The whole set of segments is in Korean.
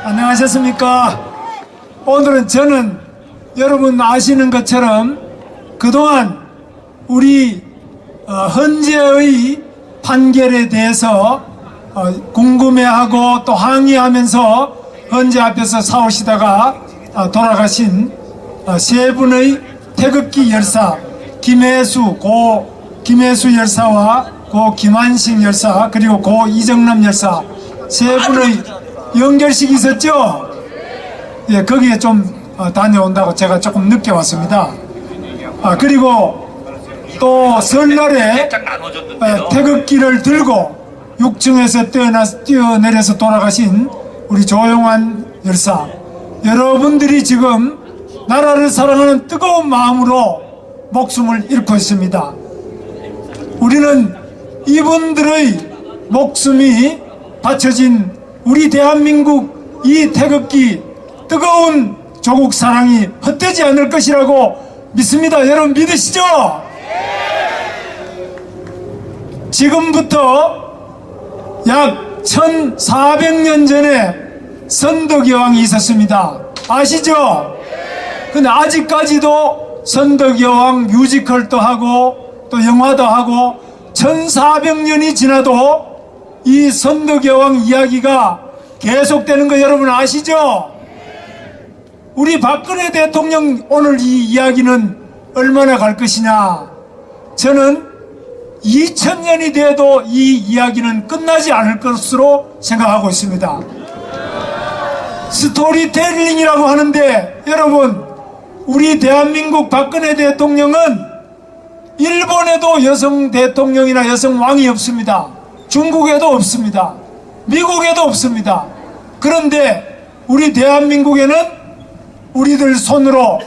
안녕하셨습니까? 오늘은 저는 여러분 아시는 것처럼 그동안 우리 헌재의 판결에 대해서 궁금해하고 또 항의하면서 헌재 앞에서 싸우시다가 돌아가신 세 분의 태극기 열사 김혜수 열사와 고 김한식 열사 그리고 고 이정남 열사 세 분의 연결식이 있었죠? 예, 거기에 좀 다녀온다고 제가 조금 늦게 왔습니다. 그리고 또 설날에 태극기를 들고 6층에서 뛰어내려서 돌아가신 우리 조용환 열사, 여러분들이 지금 나라를 사랑하는 뜨거운 마음으로 목숨을 잃고 있습니다. 우리는 이분들의 목숨이 바쳐진 우리 대한민국 이 태극기 뜨거운 조국 사랑이 헛되지 않을 것이라고 믿습니다. 여러분 믿으시죠? 지금부터 약 1400년 전에 선덕여왕이 있었습니다. 아시죠? 근데 아직까지도 선덕여왕 뮤지컬도 하고 또 영화도 하고 1400년이 지나도 이 선덕여왕 이야기가 계속되는 거 여러분 아시죠? 우리 박근혜 대통령 오늘 이 이야기는 얼마나 갈 것이냐? 저는 2000년이 돼도 이 이야기는 끝나지 않을 것으로 생각하고 있습니다. 스토리텔링이라고 하는데 여러분, 우리 대한민국 박근혜 대통령은 일본에도 여성 대통령이나 여성 왕이 없습니다. 중국에도 없습니다. 미국에도 없습니다. 그런데 우리 대한민국에는 우리들 손으로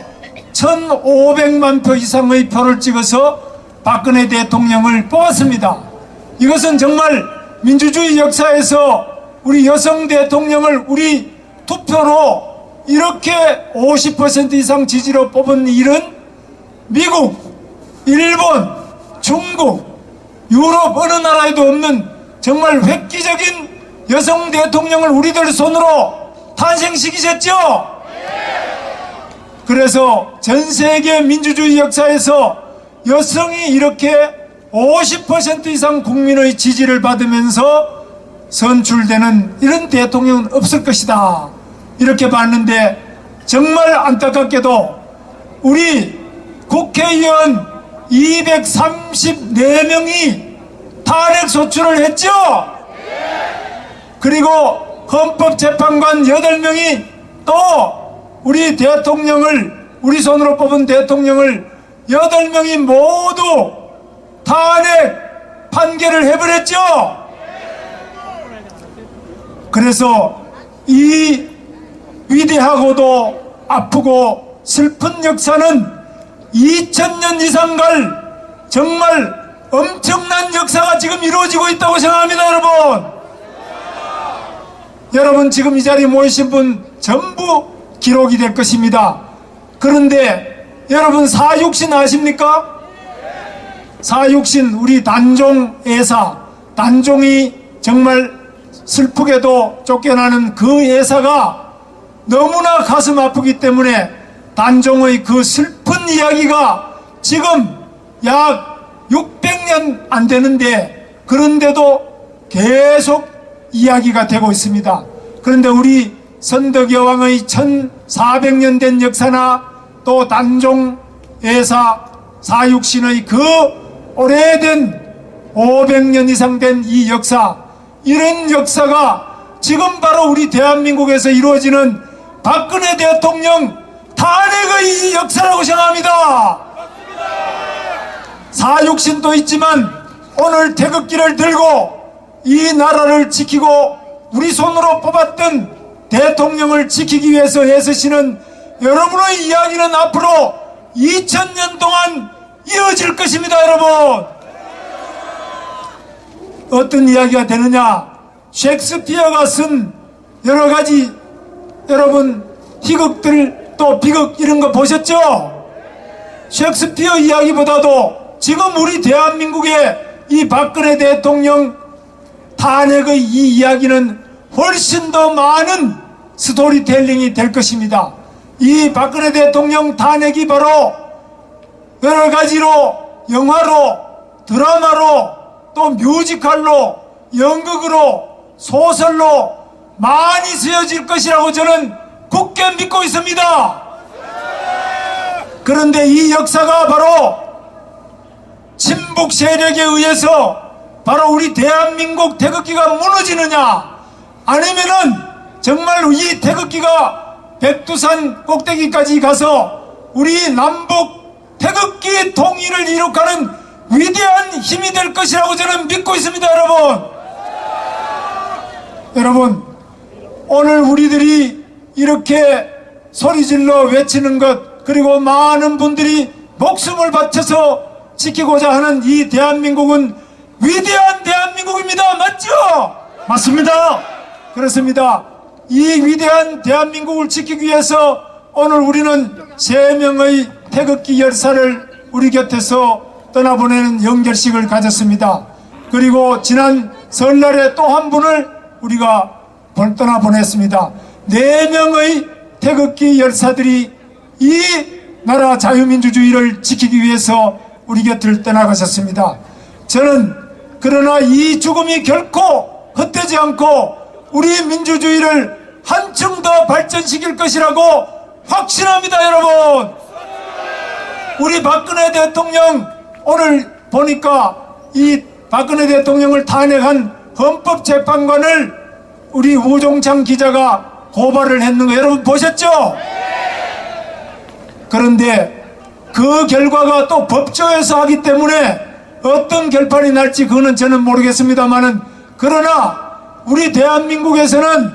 1500만 표 이상의 표를 찍어서 박근혜 대통령을 뽑았습니다. 이것은 정말 민주주의 역사에서 우리 여성 대통령을 우리 투표로 이렇게 50% 이상 지지로 뽑은 일은 미국, 일본, 중국, 유럽 어느 나라에도 없는 정말 획기적인 여성 대통령을 우리들 손으로 탄생시키셨죠? 그래서 전 세계 민주주의 역사에서 여성이 이렇게 50% 이상 국민의 지지를 받으면서 선출되는 이런 대통령은 없을 것이다, 이렇게 봤는데 정말 안타깝게도 우리 국회의원 234명이 탄핵 소추를 했죠? 그리고 헌법재판관 8명이 또 우리 대통령을, 우리 손으로 뽑은 대통령을 8명이 모두 탄핵 판결을 해버렸죠? 그래서 이 위대하고도 아프고 슬픈 역사는 2000년 이상 갈 정말 엄청난 역사가 지금 이루어지고 있다고 생각합니다. 여러분 지금 이 자리에 모이신 분 전부 기록이 될 것입니다. 그런데 여러분 사육신 아십니까? 사육신 우리 단종 애사, 단종이 정말 슬프게도 쫓겨나는 그 애사가 너무나 가슴 아프기 때문에 단종의 그 슬픈 이야기가 지금 약 600년 안 되는데 그런데도 계속 이야기가 되고 있습니다. 그런데 우리 선덕여왕의 1400년 된 역사나 또 단종 애사 사육신의 그 오래된 500년 이상 된 이 역사, 이런 역사가 지금 바로 우리 대한민국에서 이루어지는 박근혜 대통령 탄핵의 역사라고 생각합니다. 사육신도 있지만 오늘 태극기를 들고 이 나라를 지키고 우리 손으로 뽑았던 대통령을 지키기 위해서 애쓰시는 여러분의 이야기는 앞으로 2000년 동안 이어질 것입니다. 여러분, 어떤 이야기가 되느냐? 셰익스피어가 쓴 여러가지 여러분 희극들 또 비극 이런 거 보셨죠? 셰익스피어 이야기보다도 지금 우리 대한민국의 이 박근혜 대통령 탄핵의 이 이야기는 훨씬 더 많은 스토리텔링이 될 것입니다. 이 박근혜 대통령 탄핵이 바로 여러 가지로 영화로, 드라마로, 또 뮤지컬로, 연극으로, 소설로 많이 쓰여질 것이라고 저는 굳게 믿고 있습니다. 그런데 이 역사가 바로 친북 세력에 의해서 바로 우리 대한민국 태극기가 무너지느냐, 아니면은 정말 이 태극기가 백두산 꼭대기까지 가서 우리 남북 태극기 통일을 이룩하는 위대한 힘이 될 것이라고 저는 믿고 있습니다. 여러분, 오늘 우리들이 이렇게 소리질러 외치는 것, 그리고 많은 분들이 목숨을 바쳐서 지키고자 하는 이 대한민국은 위대한 대한민국입니다. 맞죠? 맞습니다. 그렇습니다. 이 위대한 대한민국을 지키기 위해서 오늘 우리는 3명의 태극기 열사를 우리 곁에서 떠나보내는 영결식을 가졌습니다. 그리고 지난 설날에 또 한 분을 우리가 떠나보냈습니다. 4명의 태극기 열사들이 이 나라 자유민주주의를 지키기 위해서 우리 곁을 떠나가셨습니다. 저는 그러나 이 죽음이 결코 헛되지 않고 우리 민주주의를 한층 더 발전시킬 것이라고 확신합니다. 여러분, 우리 박근혜 대통령 오늘 보니까 이 박근혜 대통령을 탄핵한 헌법재판관을 우리 우종창 기자가 고발을 했는 거 여러분 보셨죠? 그런데 그 결과가 또 법조에서 하기 때문에 어떤 결판이 날지 그거는 저는 모르겠습니다만은, 그러나 우리 대한민국에서는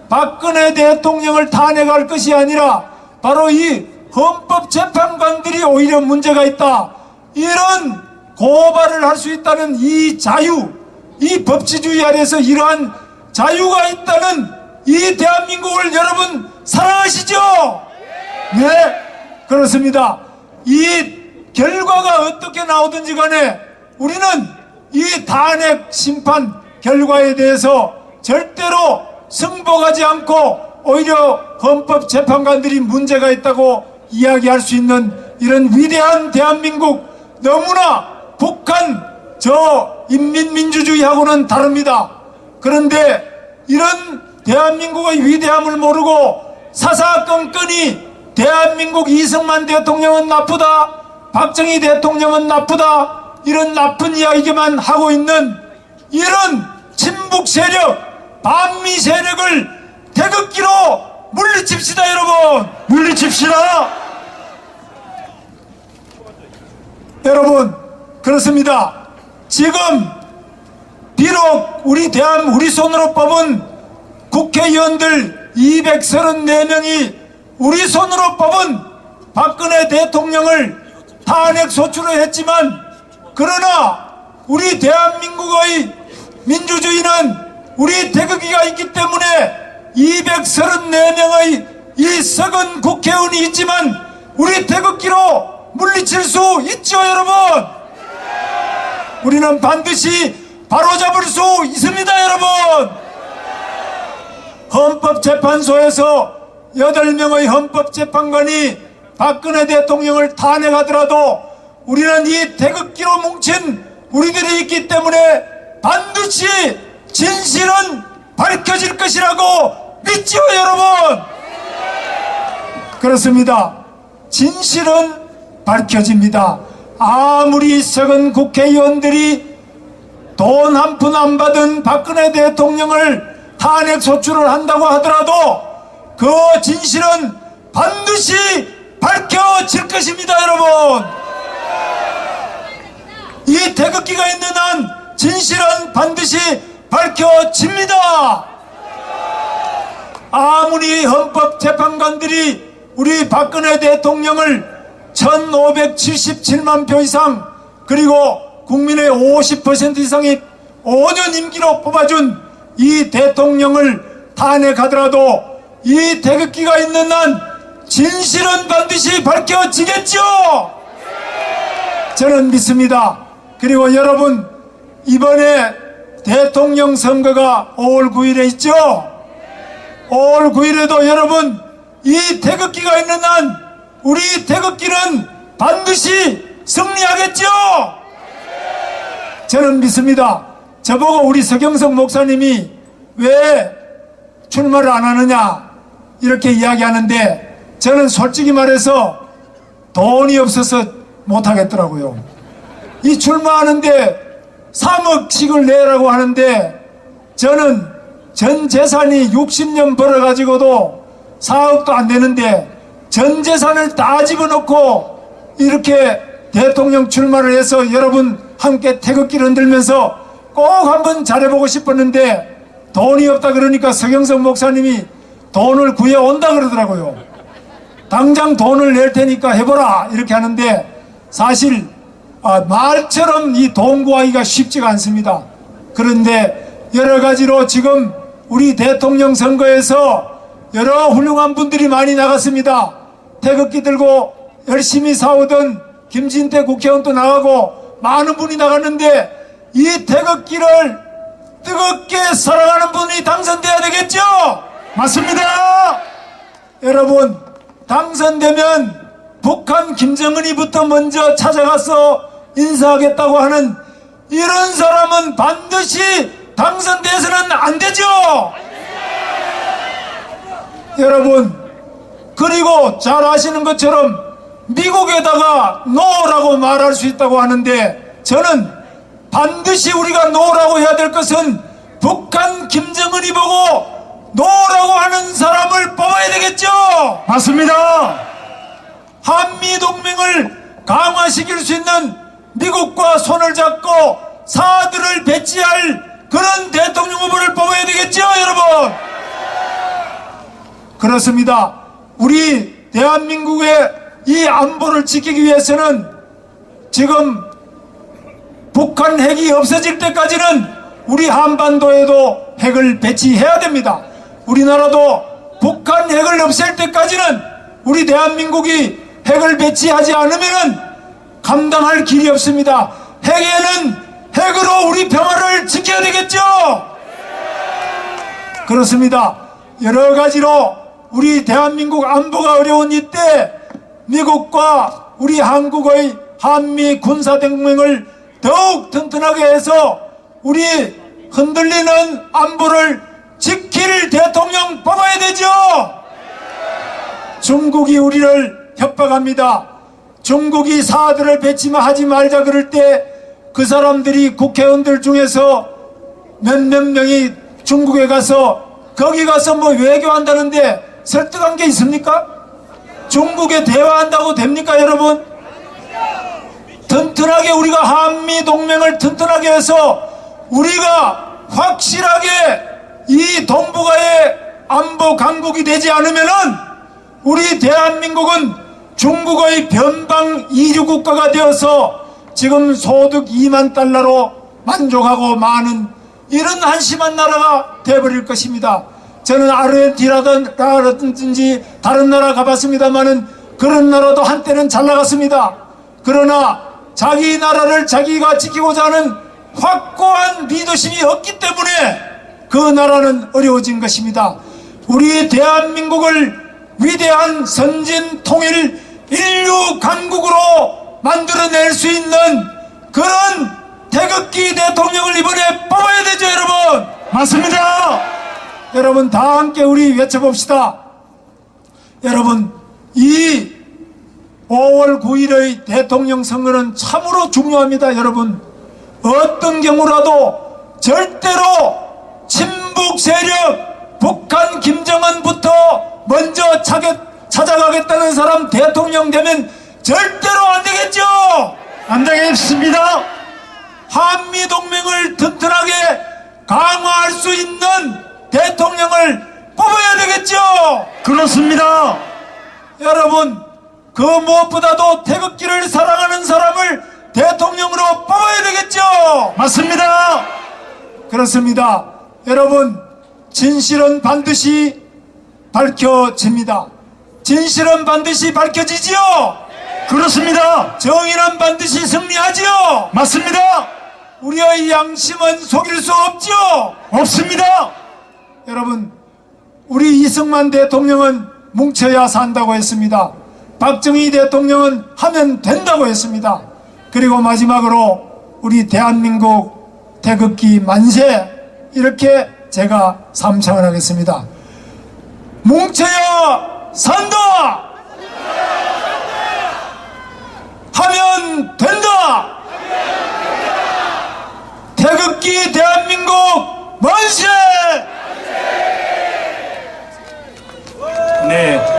박근혜 대통령을 탄핵할 것이 아니라 바로 이 헌법재판관들이 오히려 문제가 있다, 이런 고발을 할 수 있다는 이 자유, 이 법치주의 아래서 이러한 자유가 있다는 이 대한민국을 여러분 사랑하시죠? 네, 그렇습니다. 이 결과가 어떻게 나오든지 간에 우리는 이 탄핵 심판 결과에 대해서 절대로 승복하지 않고 오히려 헌법재판관들이 문제가 있다고 이야기할 수 있는 이런 위대한 대한민국, 너무나 북한 저 인민민주주의하고는 다릅니다. 그런데 이런 대한민국의 위대함을 모르고 사사건건이 대한민국 이승만 대통령은 나쁘다, 박정희 대통령은 나쁘다, 이런 나쁜 이야기만 하고 있는 이런 친북 세력, 반미 세력을 태극기로 물리칩시다. 여러분, 물리칩시다. 여러분, 그렇습니다. 지금 비록 우리 손으로 뽑은 국회의원들 234명이 우리 손으로 뽑은 박근혜 대통령을 탄핵 소추를 했지만, 그러나 우리 대한민국의 민주주의는 우리 태극기가 있기 때문에 234명의 이 썩은 국회의원이 있지만 우리 태극기로 물리칠 수 있죠. 여러분, 우리는 반드시 바로잡을 수 있습니다. 여러분, 헌법재판소에서 8명의 헌법재판관이 박근혜 대통령을 탄핵하더라도 우리는 이 태극기로 뭉친 우리들이 있기 때문에 반드시 진실은 밝혀질 것이라고 믿지요. 여러분, 그렇습니다. 진실은 밝혀집니다. 아무리 썩은 국회의원들이 돈 한 푼 안 받은 박근혜 대통령을 탄핵 소추를 한다고 하더라도 그 진실은 반드시 밝혀질 것입니다. 여러분, 이 태극기가 있는 한 진실은 반드시 밝혀집니다. 아무리 헌법재판관들이 우리 박근혜 대통령을 1577만 표 이상, 그리고 국민의 50% 이상이 5년 임기로 뽑아준 이 대통령을 탄핵하더라도 이 태극기가 있는 한 진실은 반드시 밝혀지겠죠. 저는 믿습니다. 그리고 여러분, 이번에 대통령 선거가 5월 9일에 있죠. 5월 9일에도 여러분 이 태극기가 있는 한 우리 태극기는 반드시 승리하겠죠? 저는 믿습니다. 저보고 우리 서경석 목사님이 왜 출마를 안 하느냐 이렇게 이야기하는데 저는 솔직히 말해서 돈이 없어서 못하겠더라고요. 이 출마하는데 3억씩을 내라고 하는데 저는 전 재산이 60년 벌어가지고도 4억도 안 되는데 전 재산을 다 집어넣고 이렇게 대통령 출마를 해서 여러분 함께 태극기를 흔들면서 꼭 한번 잘해보고 싶었는데 돈이 없다 그러니까 서경석 목사님이 돈을 구해온다 그러더라고요. 당장 돈을 낼 테니까 해보라 이렇게 하는데 사실 말처럼 이 돈 구하기가 쉽지가 않습니다. 그런데 여러 가지로 지금 우리 대통령 선거에서 여러 훌륭한 분들이 많이 나갔습니다. 태극기 들고 열심히 싸우던 김진태 국회의원도 나가고 많은 분이 나갔는데 이 태극기를 뜨겁게 사랑하는 분이 당선돼야 되겠죠? 맞습니다. 여러분 당선되면 북한 김정은이부터 먼저 찾아가서 인사하겠다고 하는 이런 사람은 반드시 당선돼서는 안 되죠. 여러분 그리고 잘 아시는 것처럼 미국에다가 노라고 말할 수 있다고 하는데 저는 반드시 우리가 노라고 해야 될 것은 북한 김정은이 보고 노라고 하는 사람을 뽑아야 되겠죠. 맞습니다. 한미동맹을 강화시킬 수 있는 미국과 손을 잡고 사들을 배치할 그런 대통령 후보를 뽑아야 되겠죠 여러분. 그렇습니다. 우리 대한민국의 이 안보를 지키기 위해서는 지금 북한 핵이 없어질 때까지는 우리 한반도에도 핵을 배치해야 됩니다. 우리나라도 북한 핵을 없앨 때까지는 우리 대한민국이 핵을 배치하지 않으면 감당할 길이 없습니다. 핵에는 핵으로 우리 평화를 지켜야 되겠죠. 그렇습니다. 여러 가지로 우리 대한민국 안보가 어려운 이때 미국과 우리 한국의 한미 군사동맹을 더욱 튼튼하게 해서 우리 흔들리는 안보를 지킬 대통령 뽑아야 되죠. 중국이 우리를 협박합니다. 중국이 사들을 배치하지 말자 그럴 때 그 사람들이 국회의원들 중에서 몇몇 명이 중국에 가서 거기 가서 뭐 외교한다는데 설득한 게 있습니까? 중국에 대화한다고 됩니까 여러분? 튼튼하게 우리가 한미동맹을 튼튼하게 해서 우리가 확실하게 이 동북아의 안보 강국이 되지 않으면은 우리 대한민국은 중국의 변방 이주 국가가 되어서 지금 소득 2만 달러로 만족하고 많은 이런 한심한 나라가 되어버릴 것입니다. 저는 아르헨티나라든지 다른 나라 가봤습니다만은 그런 나라도 한때는 잘 나갔습니다. 그러나 자기 나라를 자기가 지키고자 하는 확고한 리더십이 없기 때문에 그 나라는 어려워진 것입니다. 우리 대한민국을 위대한 선진 통일 인류 강국으로 만들어낼 수 있는 그런 태극기 대통령을 이번에 뽑아야 되죠 여러분. 맞습니다. 여러분 다 함께 우리 외쳐봅시다. 여러분 이 5월 9일의 대통령 선거는 참으로 중요합니다. 여러분 어떤 경우라도 절대로 친북 세력 북한 김정은부터 먼저 찾아가겠다는 사람 대통령 되면 절대로 안 되겠죠. 안 되겠습니다. 한미동맹을 튼튼하게 강화할 수 있는 대통령을 뽑아야 되겠죠. 그렇습니다. 여러분 그 무엇보다도 태극기를 사랑하는 사람을 대통령으로 뽑아야 되겠죠. 맞습니다. 그렇습니다. 여러분 진실은 반드시 밝혀집니다. 진실은 반드시 밝혀지지요. 그렇습니다. 정의는 반드시 승리하지요. 맞습니다. 우리의 양심은 속일 수 없지요. 없습니다. 여러분 우리 이승만 대통령은 뭉쳐야 산다고 했습니다. 박정희 대통령은 하면 된다고 했습니다. 그리고 마지막으로 우리 대한민국 태극기 만세, 이렇게 제가 삼창을 하겠습니다. 뭉쳐야 산다! 하면 된다!